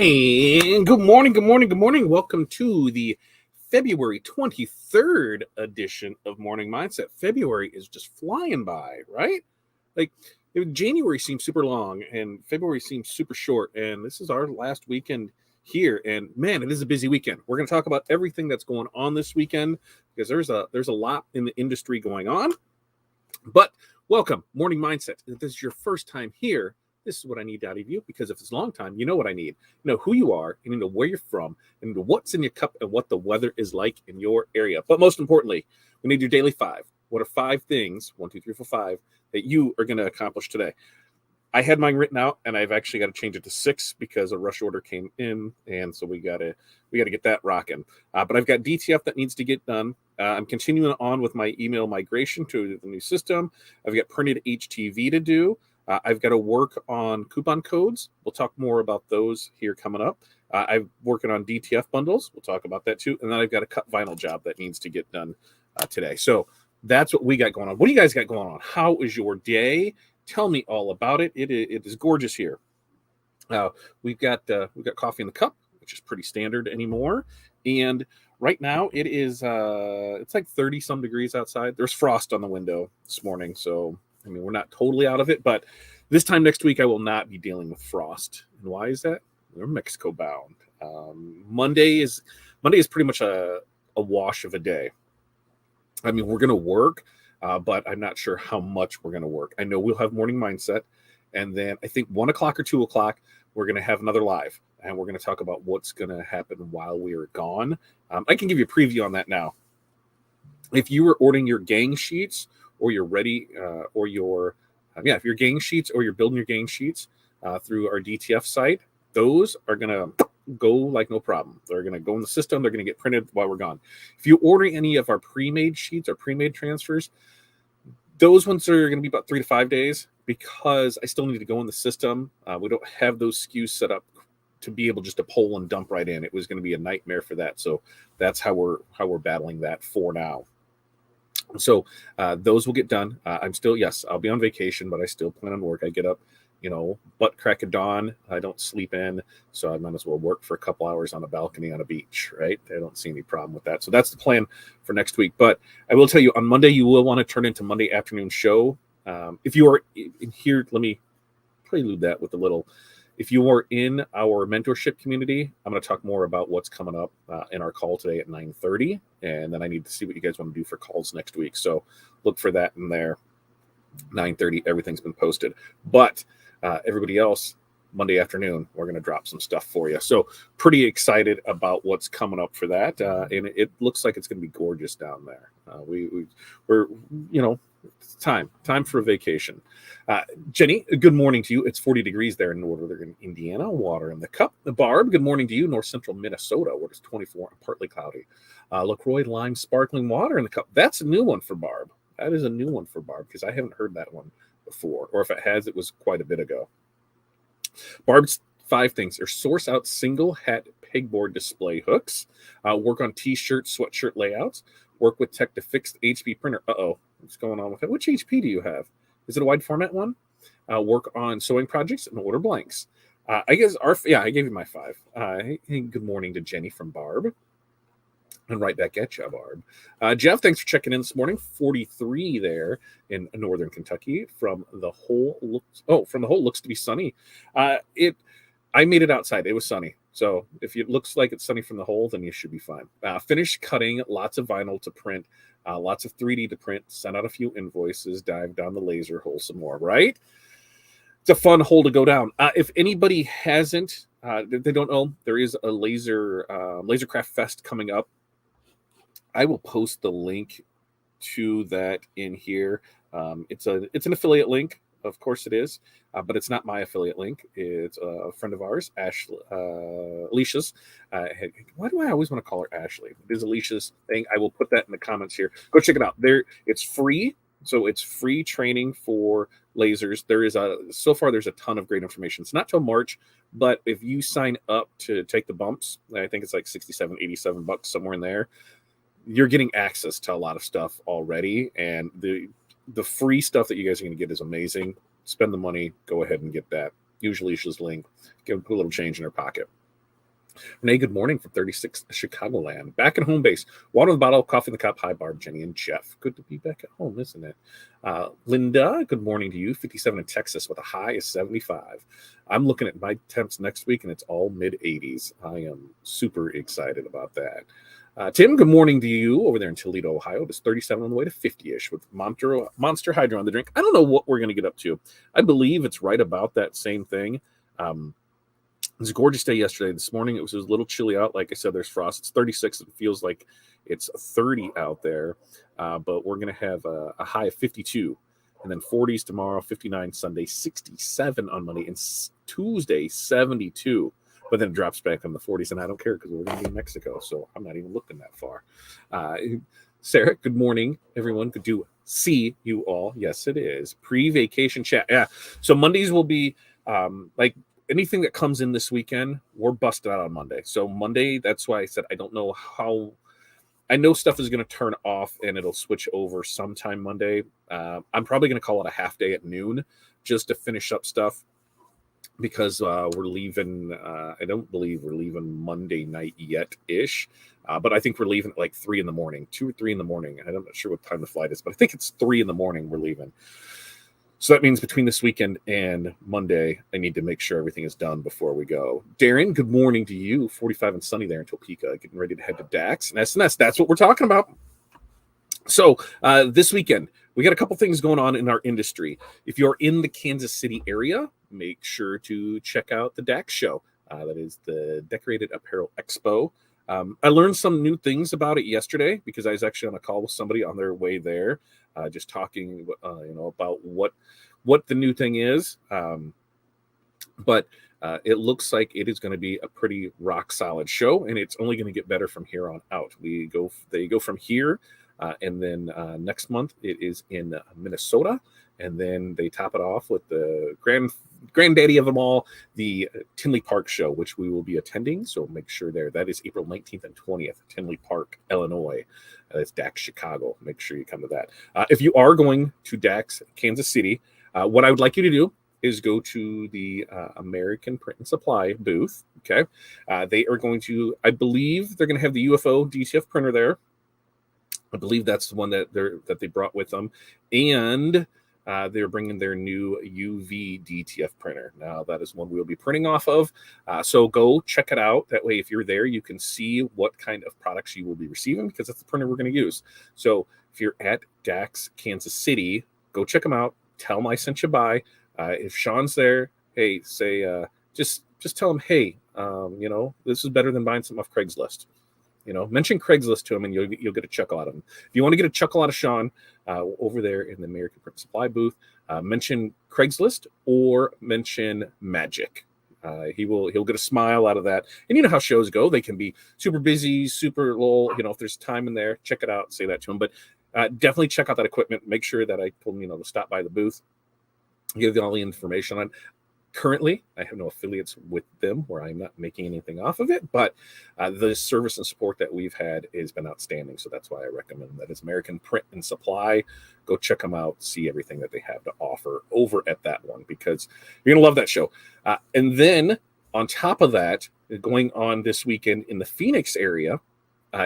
And good morning, good morning, good morning. Welcome to the February 23rd edition of Morning Mindset. February is just flying by, right? Like January seems super long and February seems super short. And this is our last weekend here. And man, it is a busy weekend. We're going to talk about everything that's going on this weekend because there's a lot in the industry going on. But welcome, Morning Mindset. If this is your first time here, this is what I need out of you, because if it's a long time, you know what I need. You know who you are, and you know where you're from, and you know what's in your cup and what the weather is like in your area. But most importantly, we need your daily 5. What are 5 things, 1, 2, 3, 4, 5, that you are going to accomplish today? I had mine written out, and I've actually got to change it to 6 because a rush order came in, and so we got to get that rocking. But I've got DTF that needs to get done. I'm continuing on with my email migration to the new system. I've got printed HTV to do. I've got to work on coupon codes. We'll talk more about those here coming up. I'm working on DTF bundles. We'll talk about that too. And then I've got a cut vinyl job that needs to get done today. So that's what we got going on. What do you guys got going on? How is your day? Tell me all about it. It is gorgeous here. We've got coffee in the cup, which is pretty standard anymore. And right now it is it's like 30 some degrees outside. There's frost on the window this morning, so I mean, we're not totally out of it, but this time next week, I will not be dealing with frost. And why is that? We're Mexico bound. Monday is pretty much a wash of a day. I mean, we're going to work, but I'm not sure how much we're going to work. I know we'll have morning mindset. And then I think 1 o'clock or 2 o'clock, we're going to have another live. And we're going to talk about what's going to happen while we are gone. I can give you a preview on that now. If you were ordering your gang sheets, or you're ready, or your if you're gang sheets or you're building your gang sheets through our DTF site, those are gonna go like no problem. They're gonna go in the system. They're gonna get printed while we're gone. If you order any of our pre-made sheets or pre-made transfers, those ones are gonna be about 3 to 5 days because I still need to go in the system. We don't have those SKUs set up to be able just to pull and dump right in. It was going to be a nightmare for that. So that's how we're battling that for now. So those will get done. I'll be on vacation, but I still plan on work. I get up, butt crack of dawn. I don't sleep in, so I might as well work for a couple hours on a balcony on a beach, right? I don't see any problem with that. So that's the plan for next week. But I will tell you, on Monday, you will want to turn into Monday afternoon show. If you are in here, let me prelude that with a little. If you are in our mentorship community, I'm going to talk more about what's coming up in our call today at 9:30. And then I need to see what you guys want to do for calls next week. So look for that in there. 9:30, everything's been posted. But everybody else, Monday afternoon, we're going to drop some stuff for you. So pretty excited about what's coming up for that. And it looks like it's going to be gorgeous down there. We're it's time for a vacation. Jenny, good morning to you. It's 40 degrees there in northern Indiana. Water in the cup. Barb, good morning to you. North central Minnesota, where it's 24 and partly cloudy. LaCroix lime sparkling water in the cup. That's a new one for Barb. That is a new one for Barb because I haven't heard that one before. Or if it has, it was quite a bit ago. Barb's 5 things are: source out single hat pegboard display hooks, work on t-shirt, sweatshirt layouts, work with tech to fix the HP printer. What's going on with it? Which HP do you have? Is it a wide format one? Work on sewing projects and order blanks. I gave you my 5. Hey, good morning to Jenny from Barb. And right back at you, Barb. Jeff, thanks for checking in this morning. 43 there in northern Kentucky. From the whole looks to be sunny. I made it outside. It was sunny. So if it looks like it's sunny from the hole, then you should be fine. Finished cutting, lots of vinyl to print, lots of 3D to print, sent out a few invoices, dive down the laser hole some more, right? It's a fun hole to go down. If anybody hasn't, they don't know, there is a Lasercraft Fest coming up. I will post the link to that in here. It's an affiliate link. Of course it is, but it's not my affiliate link. It's a friend of ours, Ashley, Alicia's. Why do I always want to call her Ashley? It is Alicia's thing. I will put that in the comments here. Go check it out. It's free, so it's free training for lasers. There's a ton of great information. It's not till March, but if you sign up to take the bumps, I think it's like $67, $87 somewhere in there. You're getting access to a lot of stuff already, and the free stuff that you guys are going to get is amazing. Spend the money, go ahead and get that. Usually she's link, put a little change in her pocket. Renee, good morning from 36 Chicagoland. Back at home base. Water in the bottle, coffee in the cup. Hi, Barb, Jenny, and Jeff. Good to be back at home, isn't it? Linda, good morning to you. 57 in Texas with a high of 75. I'm looking at my temps next week, and it's all mid 80s. I am super excited about that. Tim, good morning to you over there in Toledo, Ohio. It's 37 on the way to 50-ish with Monster Hydro on the drink. I don't know what we're going to get up to. I believe it's right about that same thing. It was a gorgeous day yesterday. This morning, it was a little chilly out. Like I said, there's frost. It's 36. It feels like it's 30 out there. But we're going to have a high of 52. And then 40s tomorrow, 59 Sunday, 67 on Monday, and Tuesday, 72. But then it drops back on the 40s, and I don't care because we're going to be in Mexico, so I'm not even looking that far. Sarah, good morning, everyone. Good to see you all. Yes, it is. Pre-vacation chat. Yeah, so Mondays will be like anything that comes in this weekend, we're busted out on Monday. So Monday, that's why I said I don't know how. I know stuff is going to turn off and it'll switch over sometime Monday. I'm probably going to call it a half day at noon just to finish up stuff because we're leaving. I don't believe we're leaving Monday night yet-ish, but I think we're leaving at like 3 in the morning, 2 or 3 in the morning. I'm not sure what time the flight is, but I think it's 3 in the morning we're leaving. So that means between this weekend and Monday, I need to make sure everything is done before we go. Darren, good morning to you. 45 and sunny there in Topeka, getting ready to head to DAX and SNS. That's what we're talking about. So this weekend, we got a couple things going on in our industry. If you're in the Kansas City area, make sure to check out the DAX show. That is the Decorated Apparel Expo. I learned some new things about it yesterday because I was actually on a call with somebody on their way there, just talking, about what the new thing is. But it looks like it is going to be a pretty rock solid show, and it's only going to get better from here on out. They go from here, and then next month it is in Minnesota, and then they top it off with the granddaddy of them all, the Tinley Park show, which we will be attending. So make sure there. That is April 19th and 20th, Tinley Park, Illinois. That's DAX Chicago. Make sure you come to that. If you are going to DAX Kansas City, what I would like you to do is go to the American Print and Supply booth. Okay. They are going to, I believe they're going to have the UFO DTF printer there. I believe that's the one that they brought with them. And they're bringing their new UV DTF printer. Now, that is one we'll be printing off of. So go check it out. That way, if you're there, you can see what kind of products you will be receiving because that's the printer we're going to use. So if you're at DAX Kansas City, go check them out. Tell them I sent you by. If Sean's there, hey, say, just tell him, hey, this is better than buying something off Craigslist. Mention Craigslist to him and you'll get a chuckle out of him. If you want to get a chuckle out of Sean over there in the American Print Supply booth, mention Craigslist or mention Magic. He'll get a smile out of that. And you know how shows go. They can be super busy, super lull. If there's time in there, check it out, say that to him. But definitely check out that equipment. Make sure that I told him, to stop by the booth, give all the information on. Currently, I have no affiliates with them where I'm not making anything off of it, but the service and support that we've had has been outstanding. So that's why I recommend that. It's American Print and Supply. Go check them out, see everything that they have to offer over at that one because you're going to love that show. And then on top of that, going on this weekend in the Phoenix area,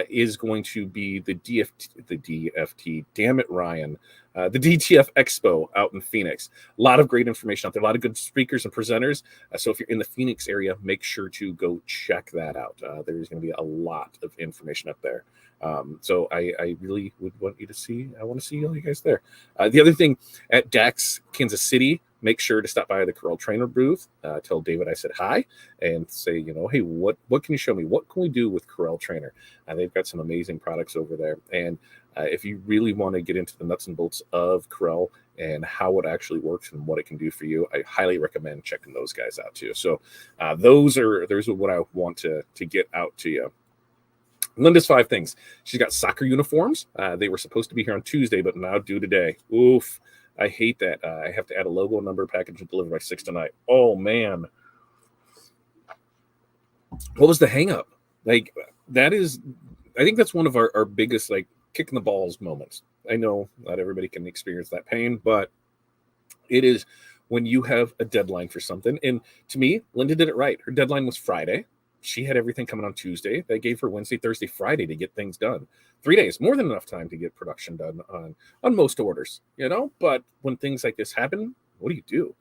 is going to be the DFT, damn it, Ryan, the DTF Expo out in Phoenix. A lot of great information out there, a lot of good speakers and presenters. So if you're in the Phoenix area, make sure to go check that out. There's going to be a lot of information up there. So I really would want you to see. I want to see all you guys there. The other thing at DAX Kansas City, make sure to stop by the Corel Trainer booth. Tell David I said hi and say, hey, what can you show me? What can we do with Corel Trainer? They've got some amazing products over there. And if you really want to get into the nuts and bolts of Corel and how it actually works and what it can do for you, I highly recommend checking those guys out too. So those are what I want to get out to you. Linda's 5 things. She's got soccer uniforms. They were supposed to be here on Tuesday, but now due today. Oof. I hate that. I have to add a logo, number, package, and deliver by 6 tonight. Oh, man. What was the hang up? Like, that is, I think that's one of our biggest, kick in the balls moments. I know not everybody can experience that pain, but it is when you have a deadline for something. And to me, Linda did it right. Her deadline was Friday. She had everything coming on Tuesday. They gave her Wednesday, Thursday, Friday to get things done. 3 days, more than enough time to get production done on most orders, But when things like this happen, what do you do?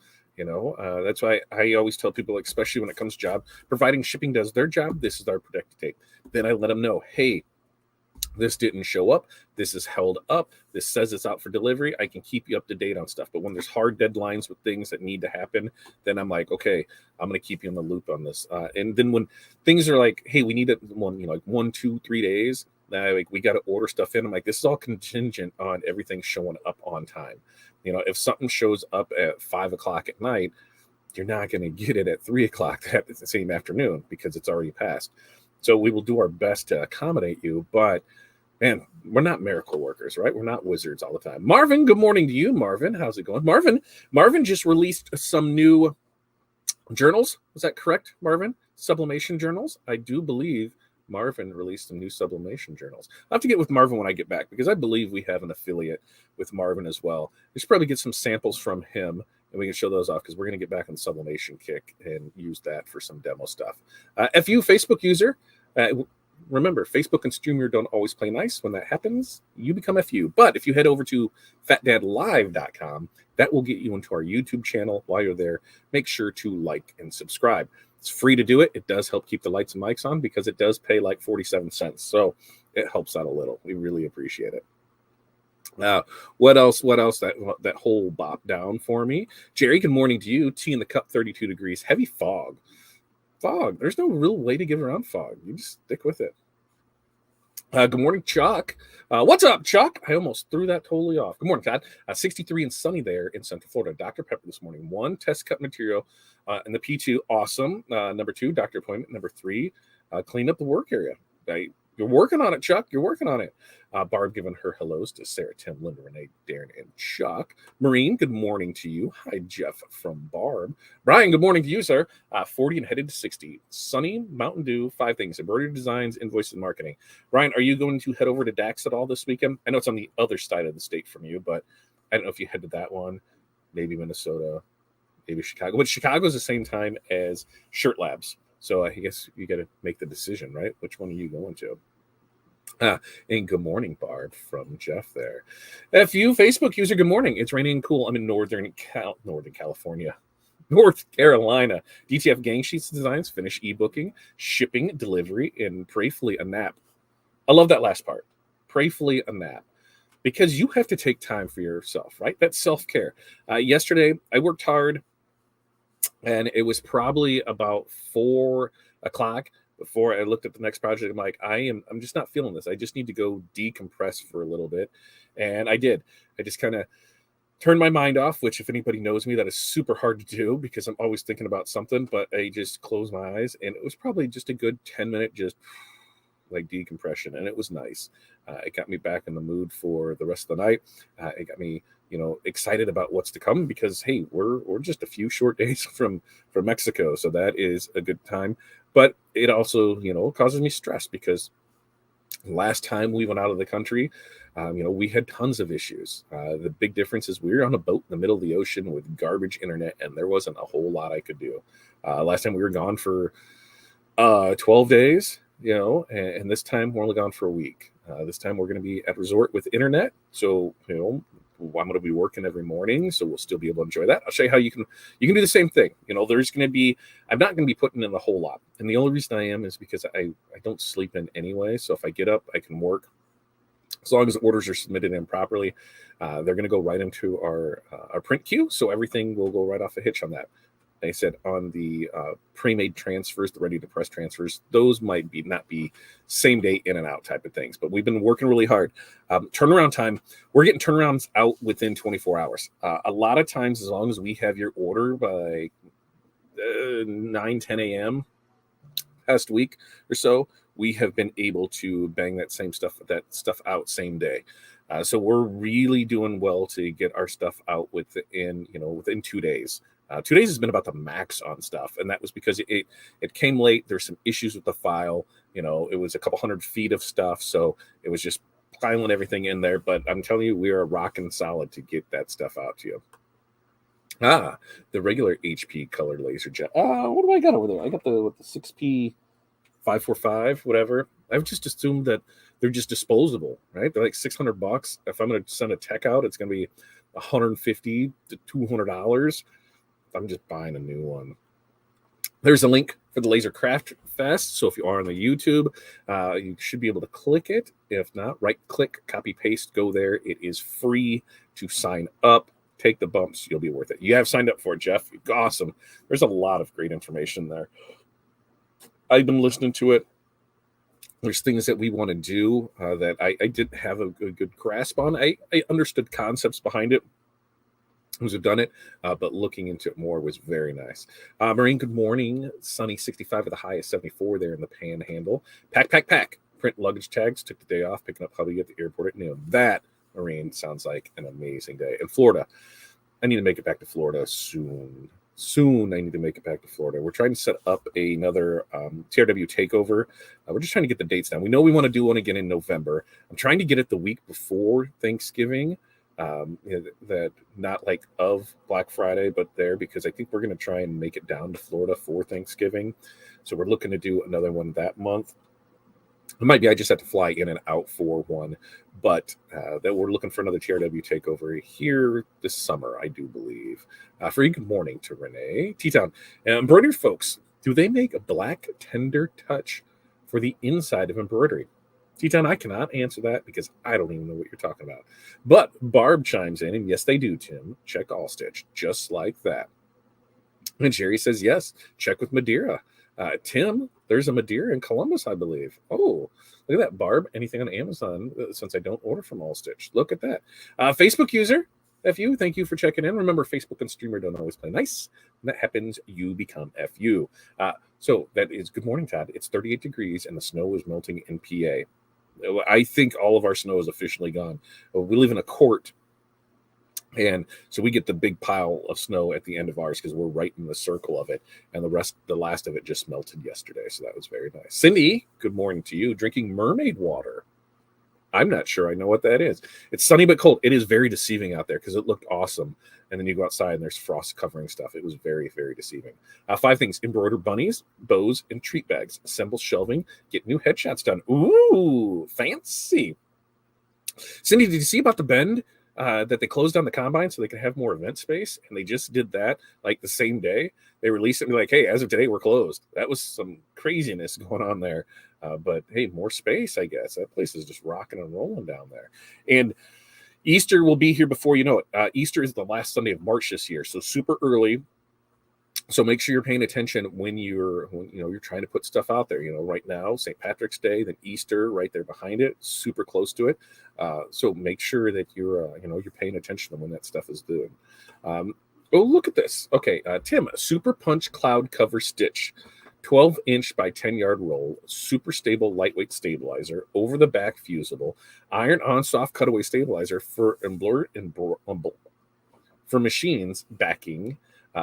That's why I always tell people, especially when it comes to job, providing shipping does their job, this is our protected tape. Then I let them know, hey, this didn't show up. This is held up. This says it's out for delivery. I can keep you up to date on stuff. But when there's hard deadlines with things that need to happen, then I'm like, okay, I'm going to keep you in the loop on this. And then when things are like, hey, we need it like 1, 2, 3 days, like we got to order stuff in. I'm like, this is all contingent on everything showing up on time. If something shows up at 5 o'clock at night, you're not going to get it at 3 o'clock that the same afternoon because it's already passed. So we will do our best to accommodate you, but man, we're not miracle workers, right? We're not wizards all the time. Marvin, good morning to you. Marvin, how's it going? Marvin just released some new journals. Is that correct, Marvin? Sublimation journals. I do believe Marvin released some new sublimation journals. I'll have to get with Marvin when I get back because I believe we have an affiliate with Marvin as well. We should probably get some samples from him and we can show those off because we're going to get back on the sublimation kick and use that for some demo stuff. FU Facebook user. Remember, Facebook and StreamYard don't always play nice. When that happens, you become FU. But if you head over to fatdadlive.com, that will get you into our YouTube channel. While you're there, make sure to like and subscribe. It's free to do it. It does help keep the lights and mics on because it does pay like 47 cents. So it helps out a little. We really appreciate it. What else? That whole bop down for me. Jerry, good morning to you. Tea in the cup, 32 degrees. Heavy fog. There's no real way to get around fog. You just stick with it. Good morning, Chuck. What's up, Chuck? I almost threw that totally off. Good morning, Todd. 63 and sunny there in Central Florida. Dr. Pepper this morning. 1 test cut material in the P2. Awesome. Number 2, doctor appointment. Number 3, clean up the work area. You're working on it, Chuck. You're working on it. Barb giving her hellos to Sarah, Tim, Linda, Renee, Darren, and Chuck. Maureen, good morning to you. Hi, Jeff from Barb. Brian, good morning to you, sir. 40 and headed to 60. Sunny, Mountain Dew, 5 things. Embroidery designs, invoices, and marketing. Brian, are you going to head over to DAX at all this weekend? I know it's on the other side of the state from you, but I don't know if you head to that one. Maybe Minnesota, maybe Chicago. But Chicago's the same time as Shirt Labs. So I guess you got to make the decision, right? Which one are you going to? And good morning, Barb, from Jeff there. FU Facebook user, good morning. It's raining and cool. I'm in Northern California, North Carolina. DTF gang sheets designs, finish e-booking, shipping, delivery, and prayfully a nap. I love that last part. Prayfully a nap. Because you have to take time for yourself, right? That's self-care. Yesterday, I worked hard, and it was probably about 4 o'clock before I looked at the next project. I'm like, I'm just not feeling this. I just need to go decompress for a little bit. And I did. I just kind of turned my mind off, which if anybody knows me, that is super hard to do because I'm always thinking about something, but I just closed my eyes and it was probably just a good 10-minute just like decompression. And it was nice. It got me back in the mood for the rest of the night. It got me, excited about what's to come because, hey, we're just a few short days from Mexico. So that is a good time. But it also, causes me stress because last time we went out of the country, we had tons of issues. The big difference is we were on a boat in the middle of the ocean with garbage internet, and there wasn't a whole lot I could do. Last time we were gone for 12 days, and this time we're only gone for a week. This time we're going to be at resort with internet. So, I'm going to be working every morning, so we'll still be able to enjoy that. I'll show you how you can do the same thing. I'm not going to be putting in a whole lot. And the only reason I am is because I don't sleep in anyway. So if I get up, I can work. As long as orders are submitted in properly, they're going to go right into our print queue. So everything will go right off a hitch on that. They said on the pre-made transfers, the ready-to-press transfers, those might not be same-day in and out type of things. But we've been working really hard. Turnaround time, we're getting turnarounds out within 24 hours. A lot of times, as long as we have your order by 9, 10 a.m. past week or so, we have been able to bang that stuff out same day. So we're really doing well to get our stuff out within 2 days. 2 days has been about the max on stuff, and that was because it came late. There's some issues with the file. It was a couple hundred feet of stuff, so it was just piling everything in there. But I'm telling you, we are rocking solid to get that stuff out to you. The regular HP color laser jet. What do I got over there? I got the 6P 545, whatever. I've just assumed that they're just disposable, right? They're like $600. If I'm going to send a tech out, it's going to be $150 to $200. I'm just buying a new one. There's a link for the Laser Craft Fest. So if you are on the YouTube, you should be able to click it. If not, right click, copy, paste, go there. It is free to sign up. Take the bumps. You'll be worth it. You have signed up for it, Jeff. Awesome. There's a lot of great information there. I've been listening to it. There's things that we want to do that I didn't have a good grasp on. I understood concepts behind it. Who's have done it, but looking into it more was very nice. Marine, good morning. Sunny 65 with a high of 74 there in the Panhandle. Pack. Print luggage tags. Took the day off, picking up hubby at the airport at noon. That, Marine, sounds like an amazing day. In Florida, I need to make it back to Florida soon. I need to make it back to Florida. We're trying to set up another TRW takeover. We're just trying to get the dates down. We know we want to do one again in November. I'm trying to get it the week before Thanksgiving. That not like of Black Friday, but there, because I think we're going to try and make it down to Florida for Thanksgiving. So we're looking to do another one that month. It might be I just have to fly in and out for one, but that we're looking for another TRW takeover here this summer, I do believe. Free good morning to Renee. T-Town. Embroidery folks, do they make a black tender touch for the inside of embroidery? T-Town, I cannot answer that because I don't even know what you're talking about. But Barb chimes in, and yes, they do, Tim. Check All Stitch, just like that. And Jerry says, yes, check with Madeira. Tim, there's a Madeira in Columbus, I believe. Oh, look at that, Barb. Anything on Amazon, since I don't order from All Stitch. Look at that. Facebook user, FU, thank you for checking in. Remember, Facebook and Streamer don't always play nice. When that happens, you become FU. So that is good morning, Todd. It's 38 degrees, and the snow is melting in PA. I think all of our snow is officially gone. We live in a court, and so we get the big pile of snow at the end of ours because we're right in the circle of it, and the last of it just melted yesterday, so that was very nice. Cindy, good morning to you. Drinking mermaid water. I'm not sure I know what that is. It's sunny but cold. It is very deceiving out there because it looked awesome. And then you go outside and there's frost covering stuff. It was very, very deceiving. 5 things: embroider bunnies, bows, and treat bags. Assemble shelving. Get new headshots done. Ooh, fancy. Cindy, did you see about the Bend that they closed down the combine so they could have more event space? And they just did that like the same day. They released it and be like, hey, as of today, we're closed. That was some craziness going on there. But hey, more space, I guess. That place is just rocking and rolling down there. And Easter will be here before you know it. Easter is the last Sunday of March this year, so super early. So make sure you're paying attention when you're trying to put stuff out there. Right now, St. Patrick's Day, then Easter, right there behind it, super close to it. So make sure that you're paying attention to when that stuff is doing. Oh, look at this. Okay, Tim, Super Punch Cloud Cover Stitch. 12-inch by 10-yard roll, super stable lightweight stabilizer, over-the-back fusible, iron-on soft cutaway stabilizer for machines backing,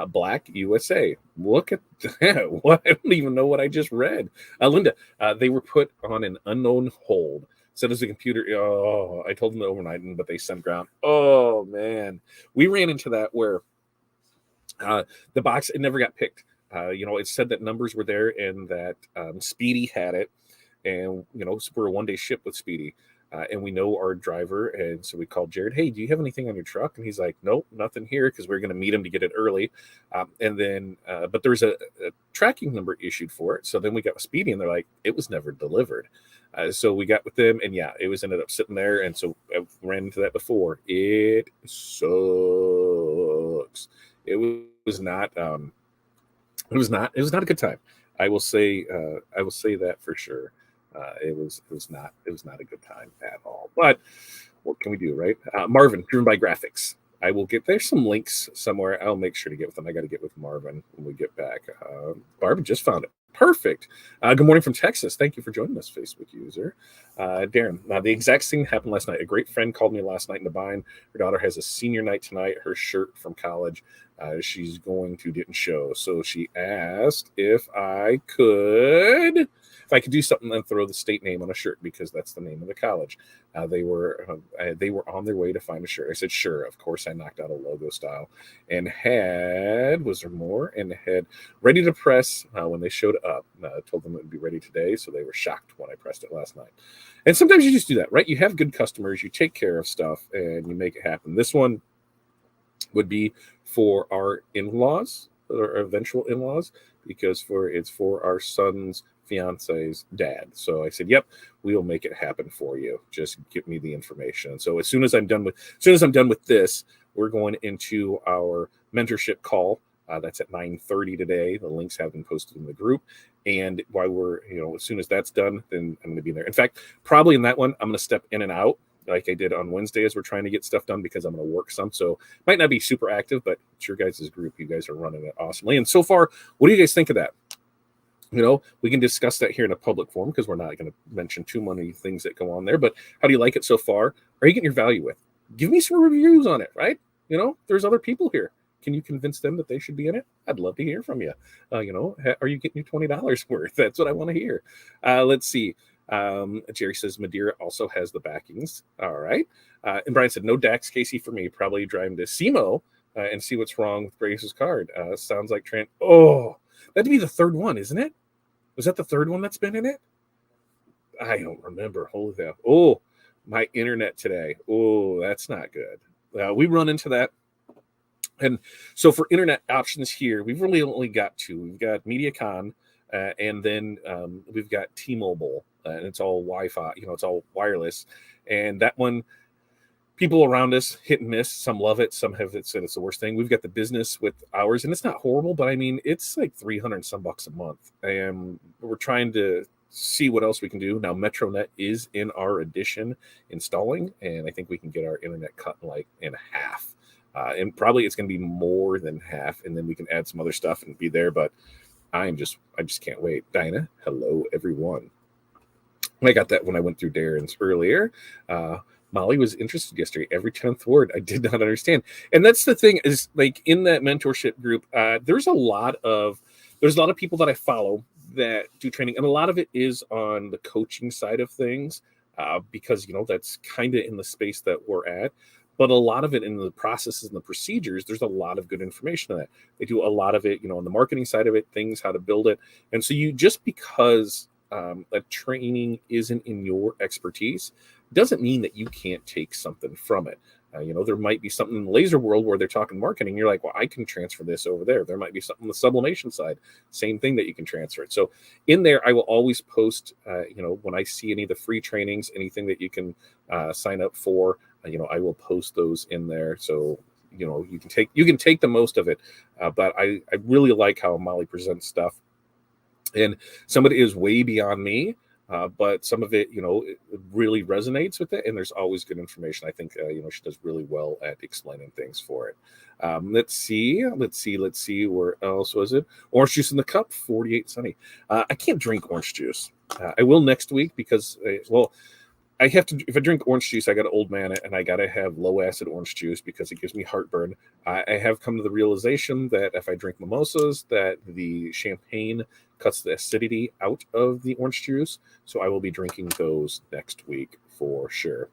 Black USA. Look at that. What? I don't even know what I just read. Linda, they were put on an unknown hold. So does the computer. Oh, I told them overnight, but they sent ground. Oh, man. We ran into that where the box, it never got picked. It said that numbers were there and that Speedy had it. And, so we're a one-day ship with Speedy. And we know our driver. And so we called Jared. Hey, do you have anything on your truck? And he's like, nope, nothing here, because we're going to meet him to get it early. And then, but there's a tracking number issued for it. So then we got with Speedy and they're like, it was never delivered. So we got with them and yeah, it was ended up sitting there. And so I ran into that before. It sucks. It was not a good time. I will say that for sure. It was not a good time at all. But what can we do, right? Marvin, driven by graphics. I will there's some links somewhere. I'll make sure to get with them. I got to get with Marvin when we get back. Barbara just found it. Perfect. Good morning from Texas. Thank you for joining us, Facebook user. Darren, the exact thing happened last night. A great friend called me last night in the bind. Her daughter has a senior night tonight. Her shirt from college didn't show. So she asked if I I could do something, then throw the state name on a shirt because that's the name of the college. They were on their way to find a shirt. I said, sure. Of course, I knocked out a logo style and was there more? And had ready to press when they showed up. I told them it would be ready today, so they were shocked when I pressed it last night. And sometimes you just do that, right? You have good customers, you take care of stuff, and you make it happen. This one would be for our in-laws or eventual in-laws because it's for our son's fiance's dad. So I said, yep, we will make it happen for you. Just give me the information. So as soon as I'm done with this, we're going into our mentorship call. That's at 9:30 today. The links have been posted in the group. And while as soon as that's done, then I'm going to be there. In fact, probably in that one, I'm going to step in and out like I did on Wednesday as we're trying to get stuff done because I'm going to work some. So might not be super active, but it's your guys' group. You guys are running it awesomely. And so far, what do you guys think of that? We can discuss that here in a public forum because we're not going to mention too many things that go on there. But how do you like it so far? Are you getting your value with? Give me some reviews on it, right? There's other people here. Can you convince them that they should be in it? I'd love to hear from you. Are you getting your $20 worth? That's what I want to hear. Let's see. Jerry says Madeira also has the backings. All right. And Brian said, no Dax Casey for me. Probably driving to SEMO and see what's wrong with Grace's card. Sounds like Trent. Oh, that'd be the third one, isn't it? Was that the third one that's been in it? I don't remember. Holy cow. Oh, my internet today. Oh, that's not good. We run into that. And so for internet options here, we've really only got two. We've got MediaCon, and then we've got T-Mobile, and it's all Wi-Fi. It's all wireless. And that one, people around us hit and miss. Some love it. Some have said it's the worst thing. We've got the business with ours, and it's not horrible, but I mean, it's like $300 and some bucks a month. And we're trying to see what else we can do. Now, MetroNet is in our edition installing, and I think we can get our internet cut in half. And probably it's going to be more than half, and then we can add some other stuff and be there. But I just can't wait. Dinah, hello everyone. I got that when I went through Darren's earlier. Molly was interested yesterday. Every 10th word I did not understand, and that's the thing is like in that mentorship group, there's a lot of people that I follow that do training, and a lot of it is on the coaching side of things because that's kind of in the space that we're at. But a lot of it in the processes and the procedures, there's a lot of good information in that. They do a lot of it, on the marketing side of it, things, how to build it. And so just because a training isn't in your expertise, doesn't mean that you can't take something from it. There might be something in the laser world where they're talking marketing. You're like, well, I can transfer this over there. There might be something on the sublimation side, same thing that you can transfer it. So in there, I will always post, when I see any of the free trainings, anything that you can sign up for, I will post those in there. So, you can take the most of it. But I really like how Molly presents stuff. And some of it is way beyond me. But some of it, it really resonates with it. And there's always good information. I think, she does really well at explaining things for it. Let's see. Where else was it? Orange juice in the cup, 48 sunny. I can't drink orange juice. I will next week because, I have to, if I drink orange juice, I got to old man it, and I got to have low acid orange juice because it gives me heartburn. I have come to the realization that if I drink mimosas, that the champagne cuts the acidity out of the orange juice. So I will be drinking those next week for sure.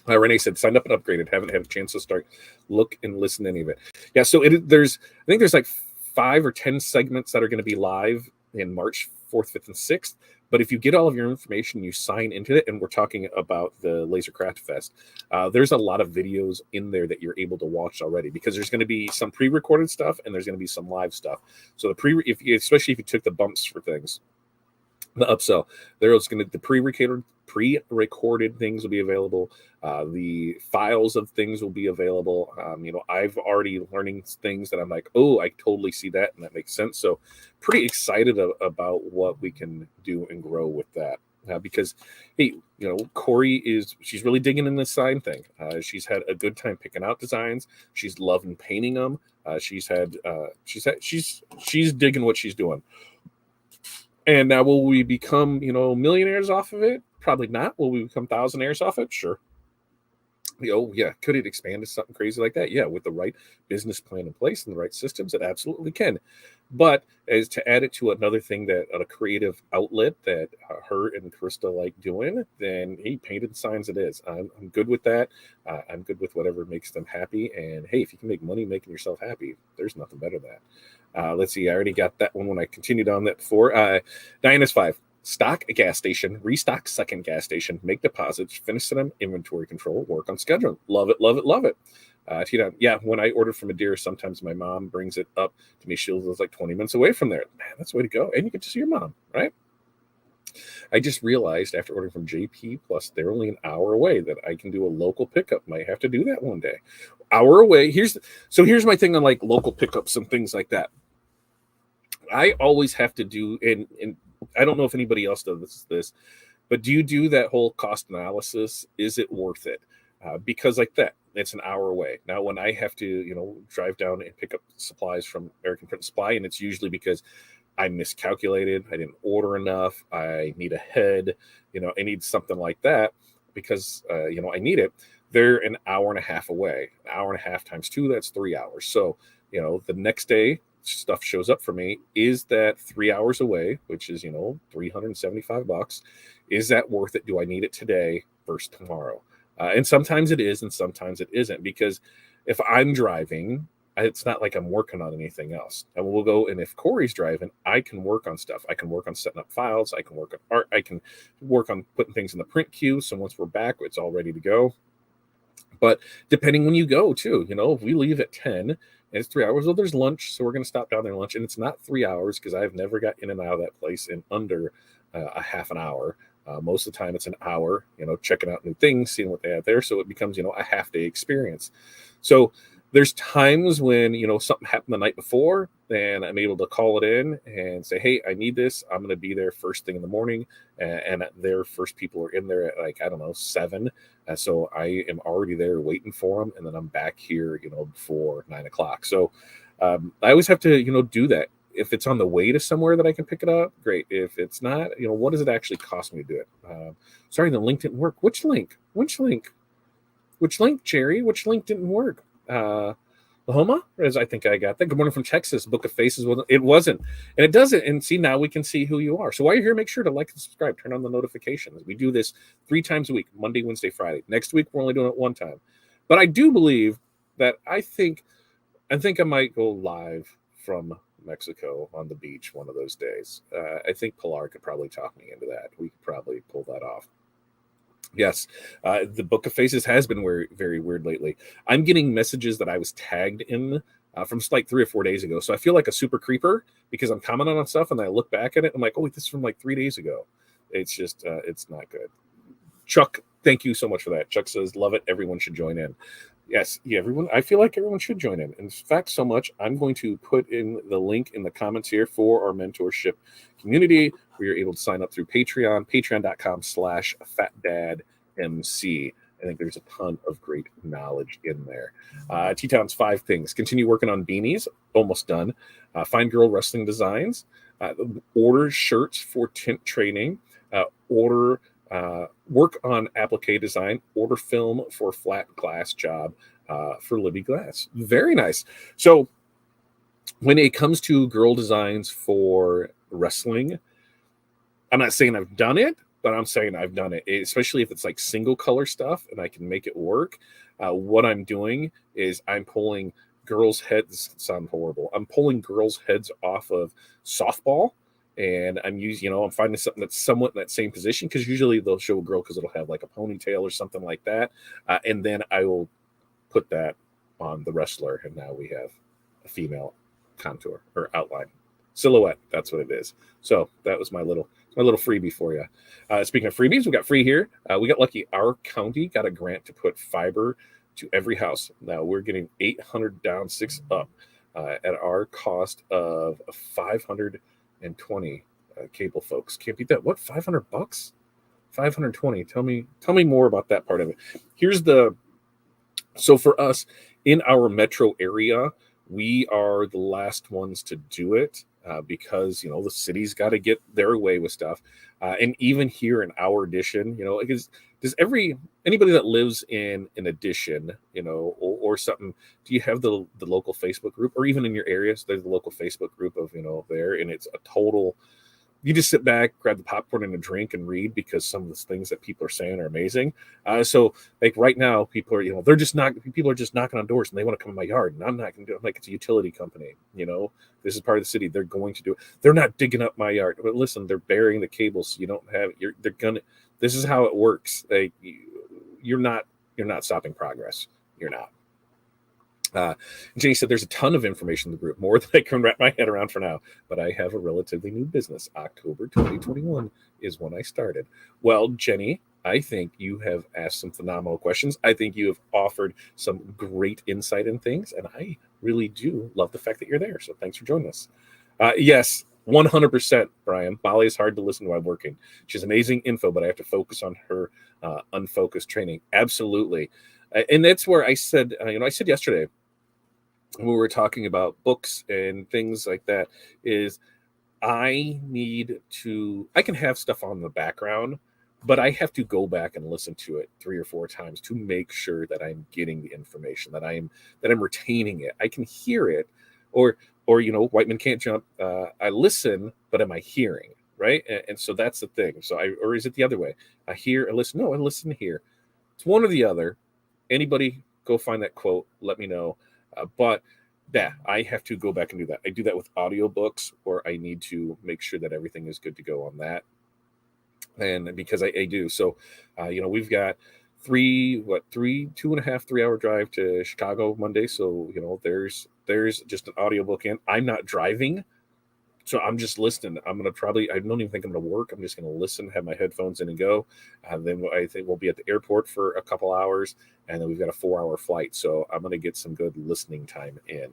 Renee said, signed up and upgraded. Haven't had a chance to start, look and listen to any of it. Yeah. So I think there's like 5 or 10 segments that are going to be live in March 4th, 5th, and 6th. But if you get all of your information, you sign into it, and we're talking about the Laser Craft Fest, there's a lot of videos in there that you're able to watch already because there's going to be some pre-recorded stuff and there's going to be some live stuff. So especially if you took the bumps for things, the upsell, there's going to the pre-recorded things will be available. The files of things will be available. I've already learning things that I'm like, oh, I totally see that, and that makes sense. So pretty excited about what we can do and grow with that. Because, hey, Corey she's really digging in this sign thing. She's had a good time picking out designs. She's loving painting them. She's digging what she's doing. And now will we become, millionaires off of it? Probably not. Will we become thousandaires off it? Sure. Yeah, could it expand to something crazy like that? Yeah, with the right business plan in place and the right systems, it absolutely can. But as to add it to another thing that a creative outlet that her and Krista like doing, then hey, painted signs it is. I'm good with that. I'm good with whatever makes them happy. And hey, if you can make money making yourself happy, there's nothing better than that. Let's see, I already got that one when I continued on that before. Diana's five. Stock a gas station, restock second gas station, make deposits, finish them, inventory control, work on scheduling. Love it, love it, love it. Yeah, when I order from a deer, sometimes my mom brings it up to me. She lives like 20 minutes away from there. Man, that's the way to go. And you get to see your mom, right? I just realized after ordering from JP Plus, they're only an hour away that I can do a local pickup. Might have to do that one day. Hour away. Here's my thing on like local pickups and things like that. I always have to do, and I don't know if anybody else does this, but do you do that whole cost analysis? Is it worth it? Because like that, it's an hour away. Now, when I have to, drive down and pick up supplies from American Print Supply, and it's usually because I miscalculated, I didn't order enough, I need a head, I need something like that because, I need it. They're an hour and a half away. An hour and a half times two, that's 3 hours. So, the next day, stuff shows up for me. Is that 3 hours away, which is, $375? Is that worth it? Do I need it today versus tomorrow? And sometimes it is, and sometimes it isn't, because if I'm driving, it's not like I'm working on anything else. And we'll go, and if Corey's driving, I can work on stuff. I can work on setting up files. I can work on art. I can work on putting things in the print queue. So once we're back, it's all ready to go. But depending when you go too, if we leave at 10 and it's 3 hours, well, there's lunch. So we're going to stop down there and lunch. And it's not 3 hours because I've never got in and out of that place in under a half an hour. Most of the time it's an hour, checking out new things, seeing what they have there. So it becomes, a half day experience. So there's times when, something happened the night before, and I'm able to call it in and say, hey, I need this. I'm going to be there first thing in the morning. And their first people are in there at like, I don't know, 7. So I am already there waiting for them. And then I'm back here, before 9 o'clock. So I always have to, do that. If it's on the way to somewhere that I can pick it up, great. If it's not, what does it actually cost me to do it? Sorry, the link didn't work. Which link? Which link, Jerry? Which link didn't work? Lahoma? As I think I got that. Good morning from Texas. Book of Faces. It wasn't. And it doesn't. And see, now we can see who you are. So while you're here, make sure to like and subscribe. Turn on the notifications. We do this 3 times a week, Monday, Wednesday, Friday. Next week, we're only doing it 1 time. But I do believe that I think I might go live from Mexico on the beach one of those days. I think Pilar could probably talk me into that. We could probably pull that off. Yes, the Book of Faces has been very, very weird lately. I'm getting messages that I was tagged in from like 3 or 4 days ago. So I feel like a super creeper because I'm commenting on stuff and I look back at it. And I'm like, oh, this is from like 3 days ago. It's just, it's not good. Chuck, thank you so much for that. Chuck says, love it. Everyone should join in. Yes, yeah, everyone. I feel like everyone should join in. In fact, so much, I'm going to put in the link in the comments here for our mentorship community where you're able to sign up through Patreon, patreon.com/fatdadmc. I think there's a ton of great knowledge in there. T-Town's 5 things. Continue working on beanies. Almost done. Find girl wrestling designs. Order shirts for tint training. Order work on applique design, order film for flat glass job for Libby Glass. Very nice. So when it comes to girl designs for wrestling, I'm not saying I've done it, but I'm saying I've done it, especially if it's like single color stuff and I can make it work. What I'm doing is I'm pulling girls' heads, sound horrible. I'm pulling girls' heads off of softball. And I'm using, I'm finding something that's somewhat in that same position because usually they'll show a girl because it'll have like a ponytail or something like that. And then I will put that on the wrestler. And now we have a female contour or outline silhouette. That's what it is. So that was my little freebie for you. Speaking of freebies, we got free here. We got lucky. Our county got a grant to put fiber to every house. Now we're getting 800 down, 6 up at our cost of 520 cable, folks. Can't beat that. What, $500? 520. Tell me more about that part of it. So for us in our metro area, we are the last ones to do it because the city's got to get their way with stuff. And even here in our edition, because does anybody that lives in an addition, or something, do you have the local Facebook group, or even in your areas, there's the local Facebook group of, there, and it's a total, you just sit back, grab the popcorn and a drink and read, because some of the things that people are saying are amazing. So like right now, people are, people are just knocking on doors and they want to come in my yard, and I'm not going to do it. Like, it's a utility company, this is part of the city. They're going to do it. They're not digging up my yard. But listen, they're burying the cables. So you don't have, they're going to, this is how it works. Like, you're not stopping progress. You're not. Jenny said, there's a ton of information in the group, more than I can wrap my head around for now, but I have a relatively new business. October 2021 is when I started. Well, Jenny, I think you have asked some phenomenal questions. I think you have offered some great insight in things, and I really do love the fact that you're there. So thanks for joining us. Yes, 100%, Brian. Molly is hard to listen to while working. She has amazing info, but I have to focus on her unfocused training. Absolutely. And that's where I said, I said yesterday, when we were talking about books and things like that, is I can have stuff on the background, but I have to go back and listen to it 3 or 4 times to make sure that I'm getting the information, that I'm retaining it. I can hear it, or white men can't jump. I listen, but am I hearing? Right. And so that's the thing. So or is it the other way? I hear, I listen. No, I listen here. It's one or the other. Anybody go find that quote, let me know. But I have to go back and do that. I do that with audiobooks, or I need to make sure that everything is good to go on that. And because I do. So, we've got 2.5, 3 hour drive to Chicago Monday. So, there's just an audiobook in. I'm not driving. So I'm just listening. I don't even think I'm going to work. I'm just going to listen, have my headphones in and go. Then I think we'll be at the airport for a couple hours, and then we've got a 4-hour flight. So I'm going to get some good listening time in.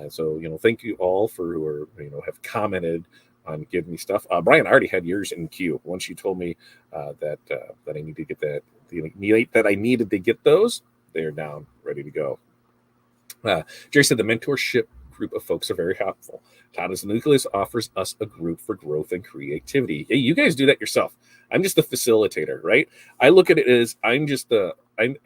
So, thank you all for who are, have commented on giving me stuff. Brian, I already had yours in queue. Once you told me that I need to get that, that I needed to get those, they're down, ready to go. Jerry said the mentorship group of folks are very helpful. Todd as the nucleus offers us a group for growth and creativity. Hey, you guys do that yourself. I'm just the facilitator, right? I look at it as I'm just the one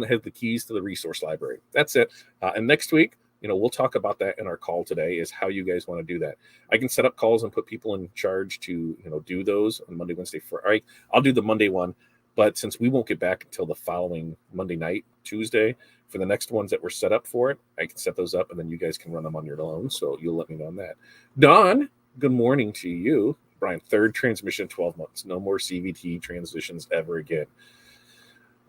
that has the keys to the resource library. That's it. And next week, we'll talk about that in our call today, is how you guys want to do that. I can set up calls and put people in charge to, do those on Monday, Wednesday, Friday. I'll do the Monday one, but since we won't get back until the following Monday night, Tuesday, for the next ones that were set up for it, I can set those up, and then you guys can run them on your own. So you'll let me know on that. Don, good morning to you. Brian, 3rd transmission, 12 months. No more CVT transitions ever again.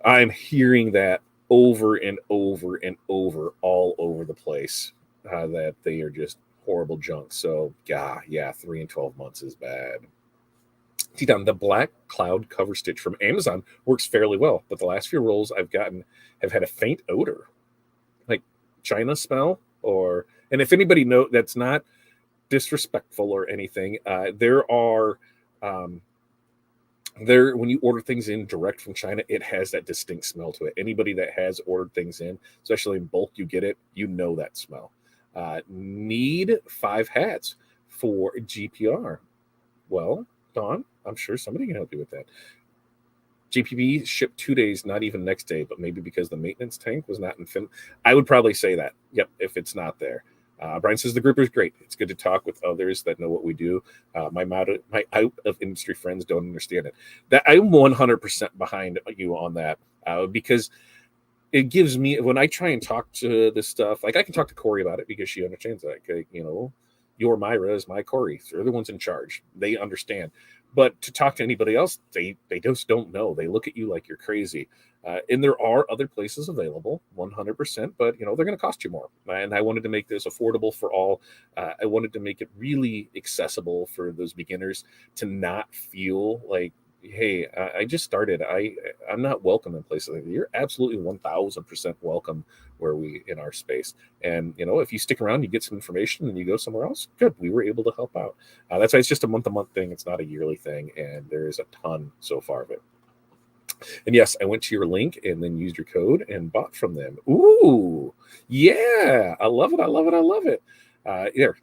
I'm hearing that over and over and over, all over the place, that they are just horrible junk. So, yeah, 3 and 12 months is bad. T-Down, the black cloud cover stitch from Amazon works fairly well, but the last few rolls I've gotten have had a faint odor, like China smell. And if anybody knows, that's not disrespectful or anything. When you order things in direct from China, it has that distinct smell to it. Anybody that has ordered things in, especially in bulk, you get it, that smell. Need 5 hats for GPR. Well, Don, I'm sure somebody can help you with that. GPB shipped 2 days, not even next day, but maybe because the maintenance tank was not in Finland. I would probably say that. Yep, if it's not there. Brian says the group is great. It's good to talk with others that know what we do. My out of industry friends don't understand it. That I'm 100% behind you on that, because it gives me, when I try and talk to this stuff, like I can talk to Corey about it because she understands that. Okay, your Myra is my Corey. They're the ones in charge. They understand. But to talk to anybody else, they just don't know. They look at you like you're crazy. And there are other places available, 100%, but they're going to cost you more. And I wanted to make this affordable for all. I wanted to make it really accessible for those beginners to not feel like, hey, I just started. I'm not welcome in places like that. You're absolutely 1,000% welcome in our space. And if you stick around, you get some information, and you go somewhere else, good. We were able to help out. That's why it's just a month-to-month thing. It's not a yearly thing, and there is a ton so far of it. And yes, I went to your link and then used your code and bought from them. Ooh, yeah, I love it. I love it. I love it.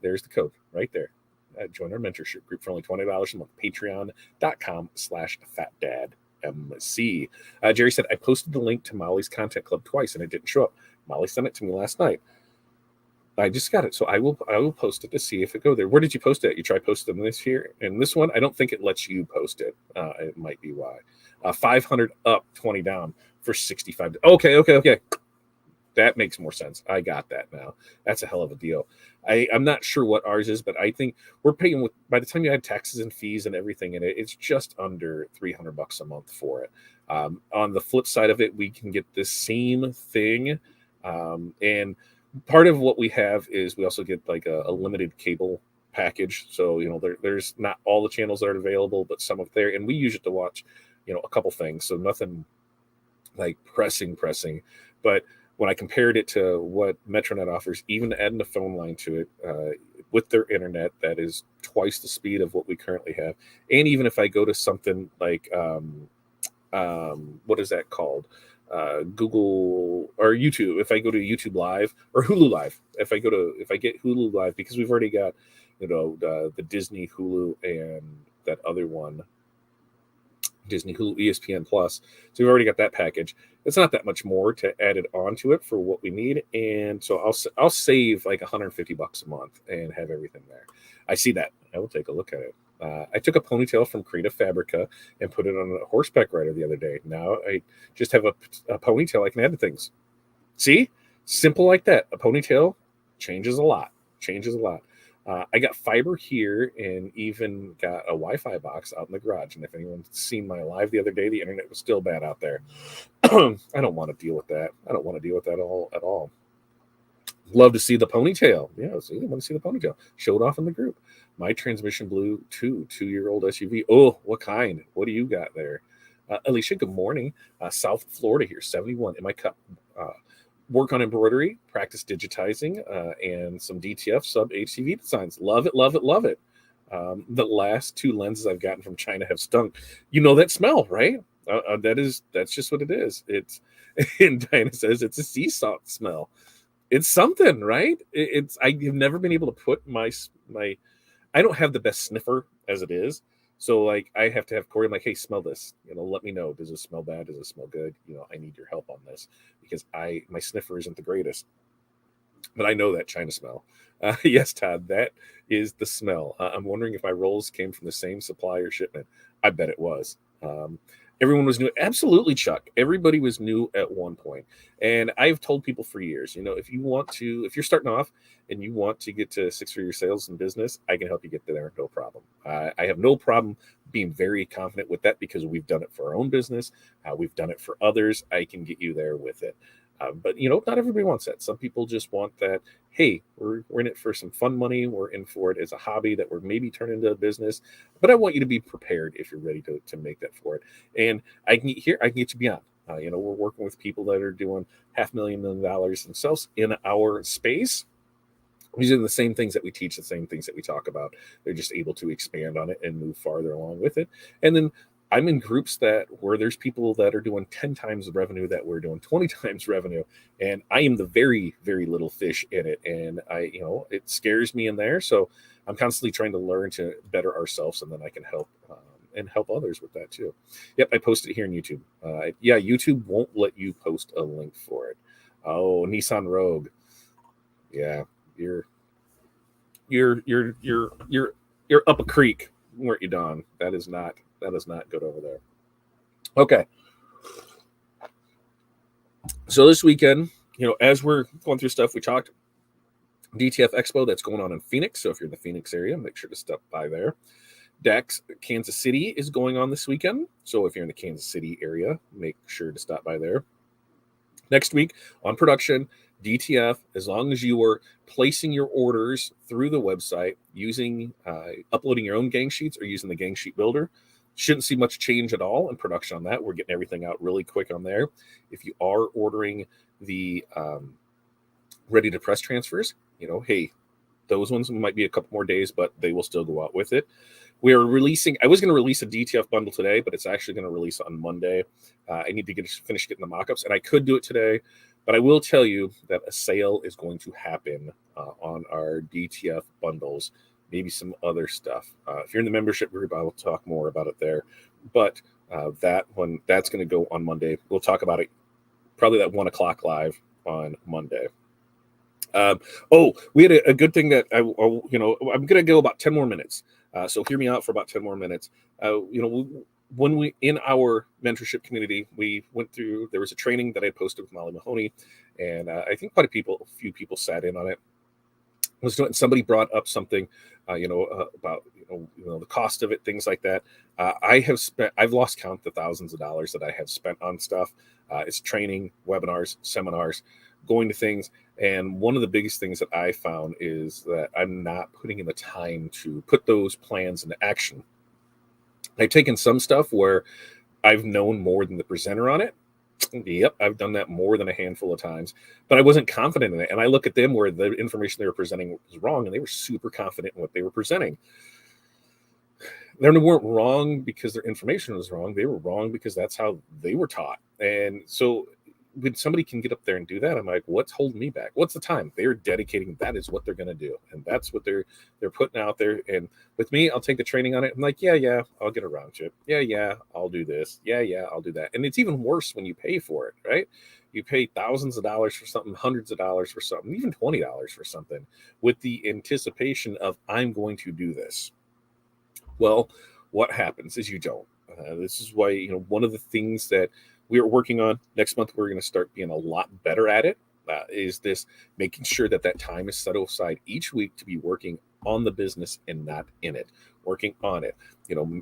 There's the code right there. Join our mentorship group for only $20 a month. Patreon.com/fatdad. AMC. Jerry said, I posted the link to Molly's Content Club twice and it didn't show up. Molly sent it to me last night. I just got it, so I will post it to see if it go there. Where did you post it? You try posting this here and this one. I don't think it lets you post it. It might be why. 500 up, 20 down for 65. Okay. That makes more sense. I got that now. That's a hell of a deal. I'm not sure what ours is, but I think we're paying with, by the time you add taxes and fees and everything in it, it's just under $300 a month for it. On the flip side of it, we can get the same thing, and part of what we have is we also get like a limited cable package. So, there's not all the channels that are available, but some of there, and we use it to watch, a couple things. So nothing like pressing, but when I compared it to what Metronet offers, even adding a phone line to it, with their internet, that is twice the speed of what we currently have. And even if I go to something like, what is that called? Google or YouTube. If I go to YouTube Live or Hulu Live, if I get Hulu Live, because we've already got, the Disney Hulu and that other one, Disney Hulu ESPN Plus. So we've already got that package. It's not that much more to add it onto it for what we need, and so I'll save like $150 a month and have everything there. I see that. I will take a look at it. I took a ponytail from Creative Fabrica and put it on a horseback rider the other day. Now I just have a ponytail I can add to things. See? Simple like that. A ponytail changes a lot. I got fiber here and even got a Wi-Fi box out in the garage. And if anyone's seen my live the other day, the internet was still bad out there. I don't want to deal with that. I don't want to deal with that at all. Love to see the ponytail. Yeah, see, I want to see the ponytail. Show it off in the group. My transmission blew 2-year-old SUV. Oh, what kind? What do you got there? Alicia, good morning. South Florida here, 71 in my cup. Work on embroidery, practice digitizing, and some DTF sub HCV designs. Love it. The last 2 lenses I've gotten from China have stunk. You know that smell, right? That's just what it is. It's and Diana says it's a sea salt smell. It's something, right? I have never been able to put my I don't have the best sniffer as it is. So like I have to have Corey. I'm like, hey, smell this. Let me know. Does it smell bad? Does it smell good? I need your help on this because my sniffer isn't the greatest. But I know that China smell. Yes, Todd, that is the smell. I'm wondering if my rolls came from the same supplier shipment. I bet it was. Everyone was new. Absolutely, Chuck. Everybody was new at one point. And I've told people for years, if you're starting off and you want to get to 6-figure sales in business, I can help you get there. No problem. I have no problem being very confident with that because we've done it for our own business. We've done it for others. I can get you there with it. But not everybody wants that. Some people just want that. Hey, we're in it for some fun money. We're in for it as a hobby that we're maybe turn into a business. But I want you to be prepared if you're ready to make that for it. And I can get you beyond. We're working with people that are doing $500,000 $1 million themselves in our space. Using the same things that we teach, the same things that we talk about. They're just able to expand on it and move farther along with it. And then I'm in groups where there's people that are doing 10 times the revenue that we're doing, 20 times revenue. And I am the very, very little fish in it. And it scares me in there. So I'm constantly trying to learn to better ourselves, and then I can help and help others with that too. Yep. I posted it here on YouTube. YouTube won't let you post a link for it. Oh, Nissan Rogue. Yeah. You're up a creek, weren't you, Don? That is not good over there. Okay. So this weekend, as we're going through stuff, we talked DTF Expo that's going on in Phoenix. So if you're in the Phoenix area, make sure to stop by there. DAX Kansas City is going on this weekend. So if you're in the Kansas City area, make sure to stop by there. Next week on production, DTF, as long as you are placing your orders through the website using uploading your own gang sheets or using the gang sheet builder, shouldn't see much change at all in production on that. We're getting everything out really quick on there. If you are ordering the ready to press transfers, hey, those ones might be a couple more days, but they will still go out with it. I was going to release a DTF bundle today, but it's actually going to release on Monday. I need to finish getting the mockups, and I could do it today, but I will tell you that a sale is going to happen on our DTF bundles, maybe some other stuff. If you're in the membership group, I will talk more about it there. But That's going to go on Monday. We'll talk about it probably at 1 o'clock live on Monday. We had a good thing that I'm going to go about 10 more minutes. So hear me out for about 10 more minutes. When we, in our mentorship community, we went through, there was a training that I posted with Molly Mahoney, and I think quite a few people sat in on it. Somebody brought up something, about the cost of it, things like that. I've lost count the thousands of dollars that I have spent on stuff. It's training, webinars, seminars, going to things. And one of the biggest things that I found is that I'm not putting in the time to put those plans into action. I've taken some stuff where I've known more than the presenter on it. Yep, I've done that more than a handful of times, but I wasn't confident in it. And I look at them where the information they were presenting was wrong, and they were super confident in what they were presenting. They weren't wrong because their information was wrong. They were wrong because that's how they were taught. And so when somebody can get up there and do that, I'm like, what's holding me back? What's the time? They're dedicating. That is what they're going to do. And that's what they're putting out there. And with me, I'll take the training on it. I'm like, yeah, I'll get around to it. Yeah, I'll do this. Yeah, I'll do that. And it's even worse when you pay for it, right? You pay thousands of dollars for something, hundreds of dollars for something, even $20 for something, with the anticipation of, I'm going to do this. Well, what happens is you don't. This is why, one of the things that we are working on next month, we're going to start being a lot better at it, is this making sure that time is set aside each week to be working on the business and not in it, working on it,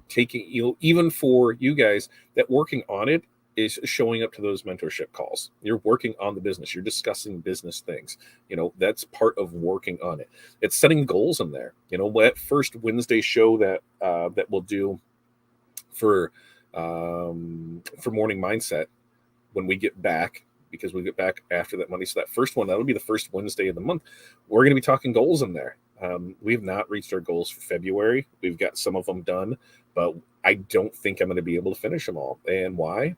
taking, even for you guys, that working on it is showing up to those mentorship calls. You're working on the business. You're discussing business things. That's part of working on it. It's setting goals in there. That first Wednesday show that we'll do for Morning Mindset when we get back, because we get back after that Monday. So that first one, that'll be the first Wednesday of the month. We're going to be talking goals in there. We have not reached our goals for February. We've got some of them done, but I don't think I'm going to be able to finish them all. And why?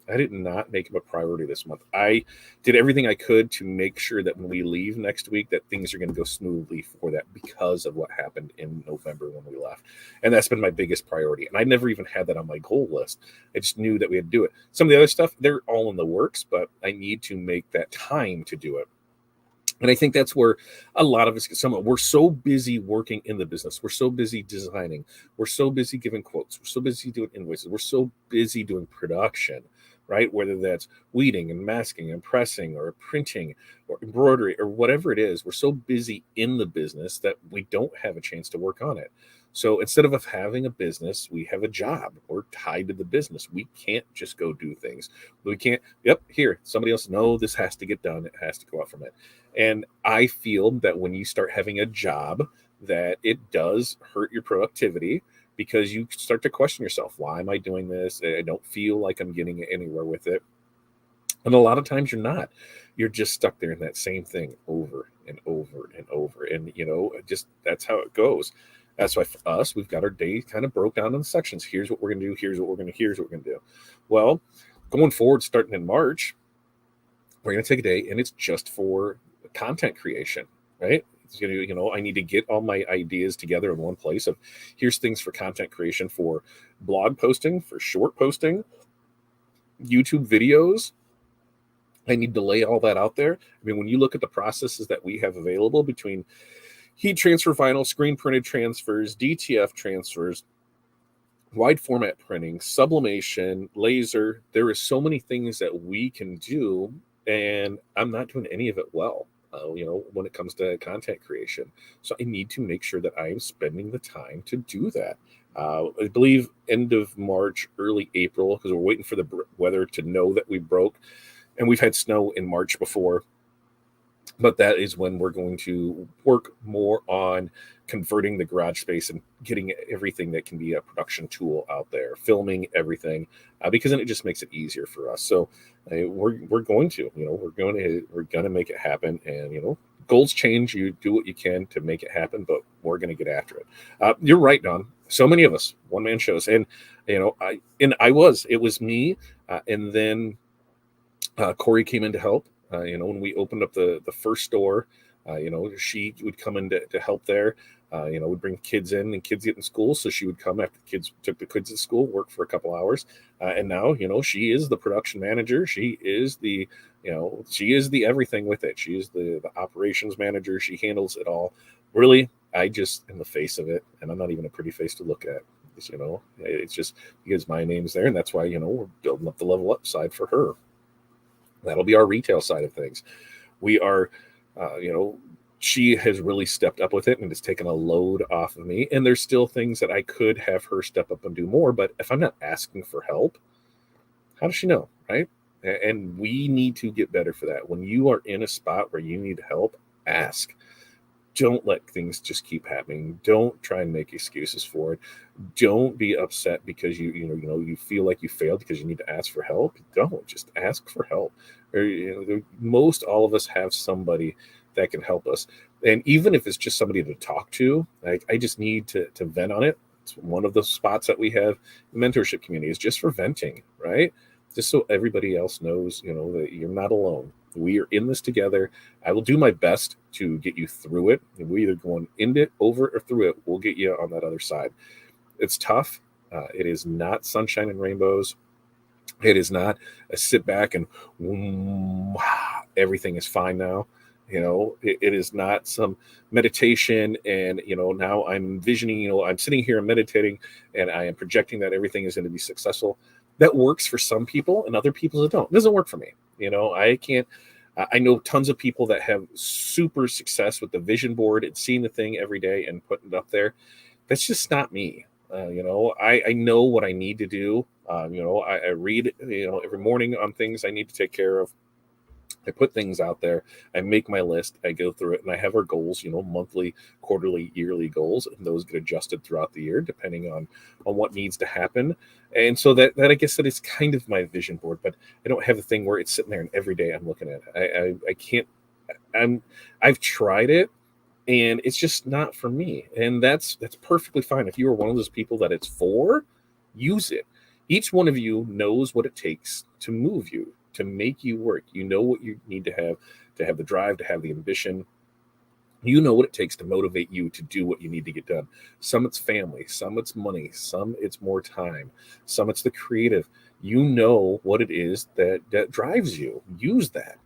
I did not make them a priority this month. I did everything I could to make sure that when we leave next week, that things are going to go smoothly for that, because of what happened in November when we left. And that's been my biggest priority. And I never even had that on my goal list. I just knew that we had to do it. Some of the other stuff, they're all in the works, but I need to make that time to do it. And I think that's where a lot of us get we're so busy working in the business. We're so busy designing. We're so busy giving quotes. We're so busy doing invoices. We're so busy doing production, right? Whether that's weeding and masking and pressing or printing or embroidery or whatever it is, we're so busy in the business that we don't have a chance to work on it. So instead of having a business, we have a job. We're tied to the business. We can't just go do things. We can't, here, somebody else, no, this has to get done. It has to go out from it. And I feel that when you start having a job, that it does hurt your productivity, because you start to question yourself. Why am I doing this? I don't feel like I'm getting anywhere with it. And a lot of times you're not. You're just stuck there in that same thing over and over and over. And, just that's how it goes. That's why for us, we've got our day kind of broke down in sections. Here's what we're going to do. Here's what we're going to do. Well, going forward, starting in March, we're going to take a day, and it's just for content creation, right? It's going to, I need to get all my ideas together in one place of, here's things for content creation, for blog posting, for short posting, YouTube videos. I need to lay all that out there. I mean, when you look at the processes that we have available between heat transfer vinyl, screen printed transfers, DTF transfers, wide format printing, sublimation, laser, there are so many things that we can do, and I'm not doing any of it well, when it comes to content creation. So I need to make sure that I am spending the time to do that. I believe end of March, early April, because we're waiting for the weather to know that we broke, and we've had snow in March before. But that is when we're going to work more on converting the garage space and getting everything that can be a production tool out there, filming everything, because then it just makes it easier for us. So we're going to, we're going to make it happen. And, goals change. You do what you can to make it happen, but we're going to get after it. You're right, Don. So many of us, one-man shows. And, it was me. And then Corey came in to help. When we opened up the first store, She would come in to help there. Would bring kids in and kids get in school. So she would come after the kids took the kids to school, work for a couple hours. And now, she is the production manager. She is the everything with it. She is the operations manager. She handles it all. Really, I just am the face of it. And I'm not even a pretty face to look at. It's just because my name's there. And that's why, we're building up the level up side for her. That'll be our retail side of things. We are, she has really stepped up with it and it's taken a load off of me. And there's still things that I could have her step up and do more. But if I'm not asking for help, how does she know? Right. And we need to get better for that. When you are in a spot where you need help, ask. Don't let things just keep happening. Don't try and make excuses for it. Don't be upset because you feel like you failed because you need to ask for help. Don't just ask for help. Or, most all of us have somebody that can help us, and even if it's just somebody to talk to, I just need to vent on it. It's one of the spots that we have mentorship community is just for venting, right? Just so everybody else knows, that you're not alone. We are in this together. I will do my best to get you through it. And we're either going in it, over, or through it. We'll get you on that other side. It's tough. It is not sunshine and rainbows. It is not a sit back and everything is fine now. It is not some meditation and, now I'm envisioning, I'm sitting here and meditating and I am projecting that everything is going to be successful. That works for some people and other people that don't. It doesn't work for me. I can't. I know tons of people that have super success with the vision board and seeing the thing every day and putting it up there. That's just not me. I know what I need to do. I read, every morning on things I need to take care of. I put things out there. I make my list. I go through it, and I have our goals. Monthly, quarterly, yearly goals, and those get adjusted throughout the year depending on what needs to happen. And so that I guess that is kind of my vision board, but I don't have a thing where it's sitting there and every day I'm looking at it. I can't. I've tried it, and it's just not for me. And that's perfectly fine. If you are one of those people that it's for, use it. Each one of you knows what it takes to move you, to make you work. You know what you need to have the drive, to have the ambition. You know what it takes to motivate you to do what you need to get done. Some it's family, some it's money, some it's more time, some it's the creative. You know what it is that drives you. Use that.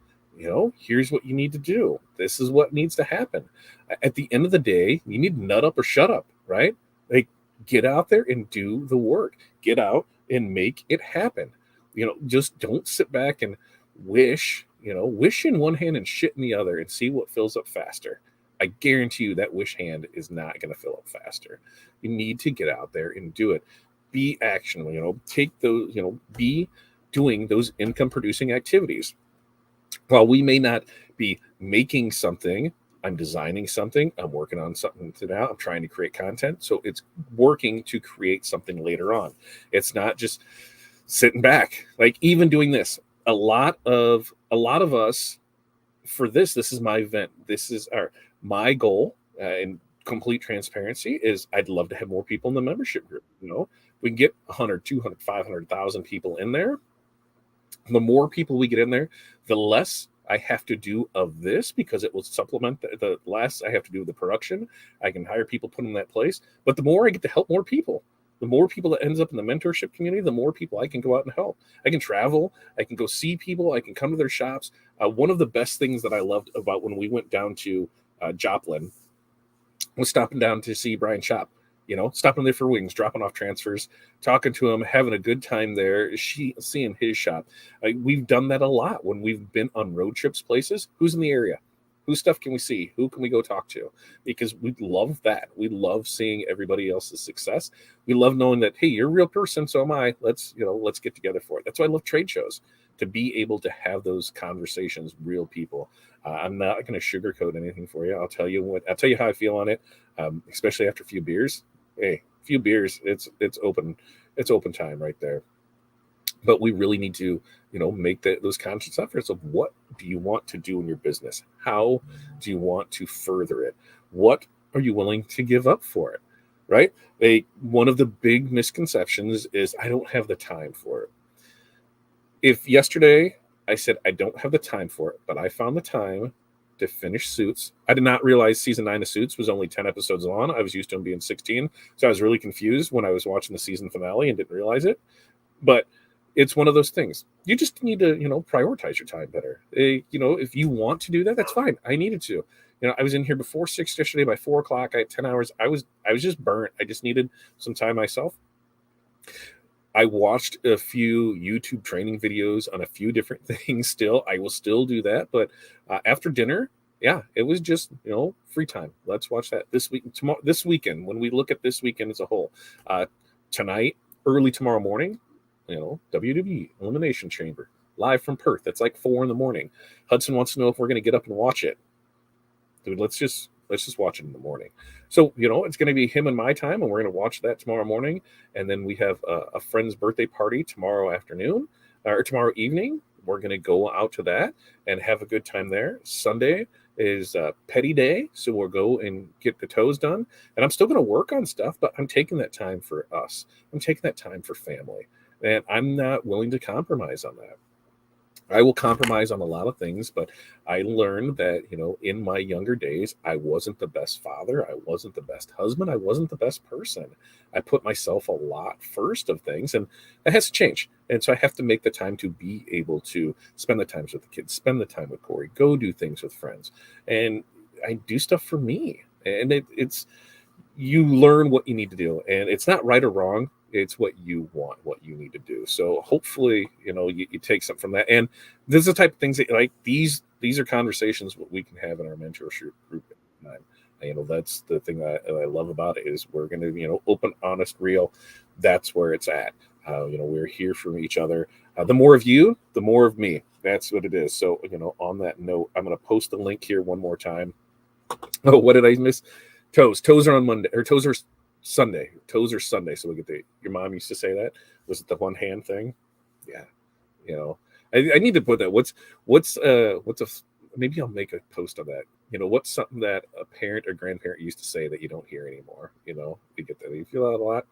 Here's what you need to do. This is what needs to happen. At the end of the day, you need to nut up or shut up, right? Like, get out there and do the work. Get out and make it happen. Just don't sit back and wish in one hand and shit in the other and see what fills up faster. I guarantee you that wish hand is not going to fill up faster. You need to get out there and do it. Be actionable, take those, be doing those income producing activities. While we may not be making something, I'm designing something, I'm working on something now, I'm trying to create content. So it's working to create something later on. It's not just sitting back. Like, even doing this, a lot of us, for this is my event. This is my goal, in complete transparency, is I'd love to have more people in the membership group. We can get 100, 200, 500,000 people in there. The more people we get in there, the less I have to do of this, because it will supplement the less I have to do with the production. I can hire people, put them in that place. But the more I get to help more people, the more people that ends up in the mentorship community, the more people I can go out and help. I can travel. I can go see people. I can come to their shops. One of the best things that I loved about when we went down to Joplin was stopping down to see Brian Shop. Stopping there for wings, dropping off transfers, talking to him, having a good time there, seeing his shop. We've done that a lot when we've been on road trips places. Who's in the area? Whose stuff can we see? Who can we go talk to? Because we love that. We love seeing everybody else's success. We love knowing that, hey, you're a real person, so am I. Let's get together for it. That's why I love trade shows, to be able to have those conversations, real people. I'm not going to sugarcoat anything for you. I'll tell you how I feel on it, especially after a few beers. Hey, a few beers, it's open time right there. But we really need to, make those conscious efforts of what do you want to do in your business? How do you want to further it? What are you willing to give up for it? Right? One of the big misconceptions is I don't have the time for it. If yesterday I said I don't have the time for it, but I found the time to finish Suits. I did not realize season 9 of Suits was only 10 episodes long. I was used to them being 16. So I was really confused when I was watching the season finale and didn't realize it. But it's one of those things. You just need to, prioritize your time better. If you want to do that, that's fine. I needed to. I was in here before 6 yesterday. By 4 o'clock, I had 10 hours. I was just burnt. I just needed some time myself. I watched a few YouTube training videos on a few different things still. I will still do that. But after dinner, yeah, it was just, free time. Let's watch that this weekend, when we look at this weekend as a whole. Tonight, early tomorrow morning, WWE Elimination Chamber, live from Perth. That's like 4 a.m. Hudson wants to know if we're going to get up and watch it. Dude, let's just watch it in the morning. So, it's going to be him and my time, and we're going to watch that tomorrow morning. And then we have a friend's birthday party tomorrow afternoon, or tomorrow evening. We're going to go out to that and have a good time there. Sunday is petty day, so we'll go and get the toes done. And I'm still going to work on stuff, but I'm taking that time for us. I'm taking that time for family. And I'm not willing to compromise on that. I will compromise on a lot of things, but I learned that, in my younger days, I wasn't the best father. I wasn't the best husband. I wasn't the best person. I put myself a lot first of things, and that has to change. And so I have to make the time to be able to spend the time with the kids, spend the time with Corey, go do things with friends. And I do stuff for me. And it's, you learn what you need to do, and it's not right or wrong. It's what you want, what you need to do. So hopefully, you take something from that. And this is the type of things that, like, these are conversations what we can have in our mentorship group. That's the thing that I love about it, is we're going to, open, honest, real. That's where it's at. We're here for each other. The more of you, the more of me. That's what it is. So, on that note, I'm going to post the link here one more time. Oh, what did I miss? Toes are on Monday, or toes are Sunday. Toes are Sunday. So we get your mom used to say that. Was it the one hand thing? Yeah. I need to put that. Maybe I'll make a post on that. What's something that a parent or grandparent used to say that you don't hear anymore? You get that. You feel that a lot.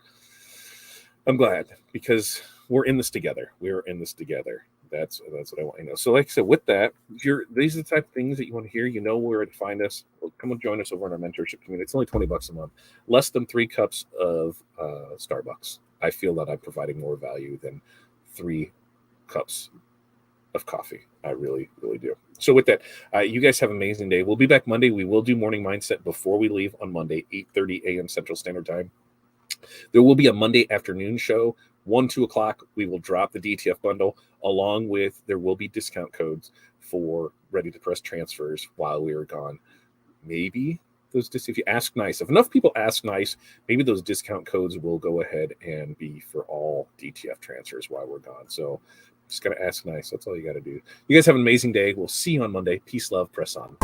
I'm glad, because we're in this together. We're in this together. That's what I want to know. So, like I said, with that, these are the type of things that you want to hear. Where to find us. Come and join us over in our mentorship community. It's only $20 a month, less than 3 cups of Starbucks. I feel that I'm providing more value than 3 cups of coffee. I really, really do. So with that, you guys have an amazing day. We'll be back Monday. We will do morning mindset before we leave on Monday, 8:30 a.m. Central Standard Time. There will be a Monday afternoon show, 2 o'clock. We will drop the DTF bundle, along with, there will be discount codes for ready to press transfers while we are gone. Maybe if you ask nice, if enough people ask nice, maybe those discount codes will go ahead and be for all DTF transfers while we're gone. So just got to ask nice. That's all you got to do. You guys have an amazing day. We'll see you on Monday. Peace, love, press on.